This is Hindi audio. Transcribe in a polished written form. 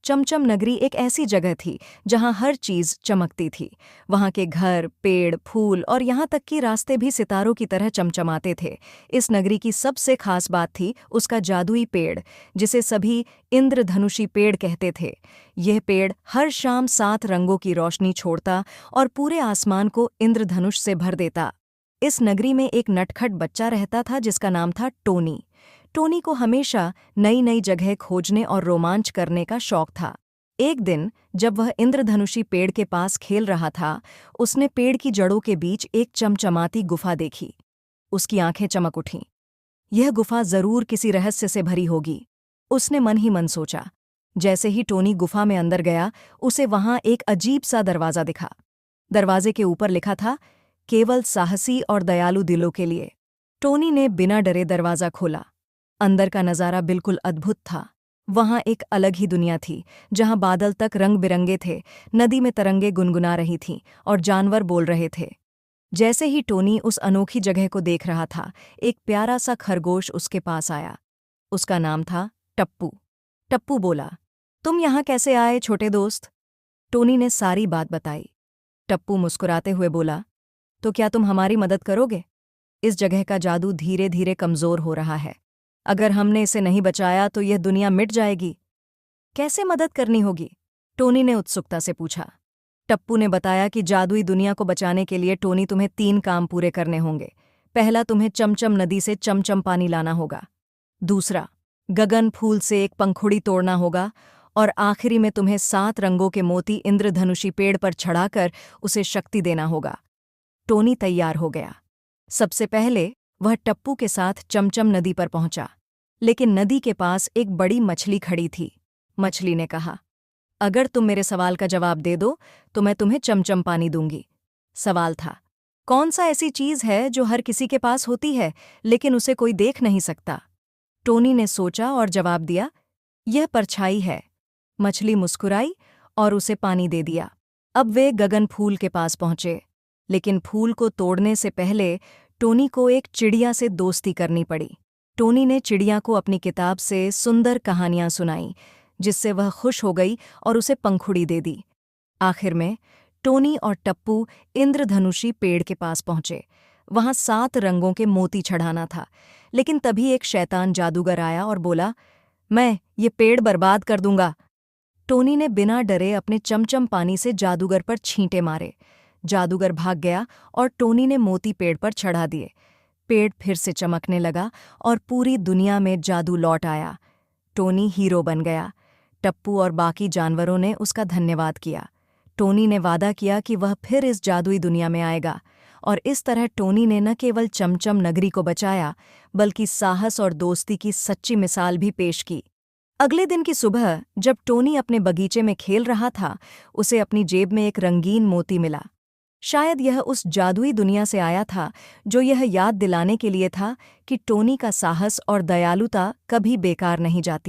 चमचम नगरी एक ऐसी जगह थी जहां हर चीज चमकती थी। वहां के घर, पेड़, फूल और यहाँ तक कि रास्ते भी सितारों की तरह चमचमाते थे। इस नगरी की सबसे खास बात थी उसका जादुई पेड़, जिसे सभी इंद्रधनुषी पेड़ कहते थे। यह पेड़ हर शाम 7 रंगों की रोशनी छोड़ता और पूरे आसमान को इंद्रधनुष से भर देता। इस नगरी में एक नटखट बच्चा रहता था जिसका नाम था टोनी। टोनी को हमेशा नई नई जगह खोजने और रोमांच करने का शौक था। एक दिन जब वह इंद्रधनुषी पेड़ के पास खेल रहा था, उसने पेड़ की जड़ों के बीच एक चमचमाती गुफा देखी। उसकी आंखें चमक उठीं। यह गुफा जरूर किसी रहस्य से भरी होगी, उसने मन ही मन सोचा। जैसे ही टोनी गुफा में अंदर गया, उसे वहां एक अजीब सा दरवाजा दिखा। दरवाजे के ऊपर लिखा था, केवल साहसी और दयालु दिलों के लिए। टोनी ने बिना डरे दरवाजा खोला। अंदर का नज़ारा बिल्कुल अद्भुत था। वहां एक अलग ही दुनिया थी, जहां बादल तक रंग बिरंगे थे, नदी में तरंगे गुनगुना रही थीं और जानवर बोल रहे थे। जैसे ही टोनी उस अनोखी जगह को देख रहा था, एक प्यारा सा खरगोश उसके पास आया। उसका नाम था टप्पू। टप्पू बोला, तुम यहाँ कैसे आए छोटे दोस्त? टोनी ने सारी बात बताई। टप्पू मुस्कुराते हुए बोला, तो क्या तुम हमारी मदद करोगे? इस जगह का जादू धीरे धीरे कमज़ोर हो रहा है। अगर हमने इसे नहीं बचाया तो यह दुनिया मिट जाएगी। कैसे मदद करनी होगी? टोनी ने उत्सुकता से पूछा। टप्पू ने बताया कि जादुई दुनिया को बचाने के लिए टोनी तुम्हें 3 काम पूरे करने होंगे। पहला, तुम्हें चमचम नदी से चमचम पानी लाना होगा। दूसरा, गगन फूल से एक पंखुड़ी तोड़ना होगा। और आखिरी में तुम्हें 7 रंगों के मोती इंद्रधनुषी पेड़ पर चढ़ाकर उसे शक्ति देना होगा। टोनी तैयार हो गया। सबसे पहले वह टप्पू के साथ चमचम नदी पर पहुंचा, लेकिन नदी के पास एक बड़ी मछली खड़ी थी। मछली ने कहा, अगर तुम मेरे सवाल का जवाब दे दो तो मैं तुम्हें चमचम पानी दूंगी। सवाल था, कौन सा ऐसी चीज है जो हर किसी के पास होती है लेकिन उसे कोई देख नहीं सकता? टोनी ने सोचा और जवाब दिया, यह परछाई है। मछली मुस्कुराई और उसे पानी दे दिया। अब वे गगन फूल के पास पहुंचे, लेकिन फूल को तोड़ने से पहले टोनी को एक चिड़िया से दोस्ती करनी पड़ी। टोनी ने चिड़िया को अपनी किताब से सुंदर कहानियां सुनाईं, जिससे वह खुश हो गई और उसे पंखुड़ी दे दी। आखिर में टोनी और टप्पू इंद्रधनुषी पेड़ के पास पहुंचे। वहां 7 रंगों के मोती चढ़ाना था, लेकिन तभी एक शैतान जादूगर आया और बोला, मैं ये पेड़ बर्बाद कर दूंगा। टोनी ने बिना डरे अपने चमचम पानी से जादूगर पर छींटे मारे। जादूगर भाग गया और टोनी ने मोती पेड़ पर चढ़ा दिए। पेड़ फिर से चमकने लगा और पूरी दुनिया में जादू लौट आया। टोनी हीरो बन गया। टप्पू और बाकी जानवरों ने उसका धन्यवाद किया। टोनी ने वादा किया कि वह फिर इस जादुई दुनिया में आएगा, और इस तरह टोनी ने न केवल चमचम नगरी को बचाया, बल्कि साहस और दोस्ती की सच्ची मिसाल भी पेश की। अगले दिन की सुबह जब टोनी अपने बगीचे में खेल रहा था, उसे अपनी जेब में एक रंगीन मोती मिला। शायद यह उस जादुई दुनिया से आया था, जो यह याद दिलाने के लिए था कि टोनी का साहस और दयालुता कभी बेकार नहीं जाती।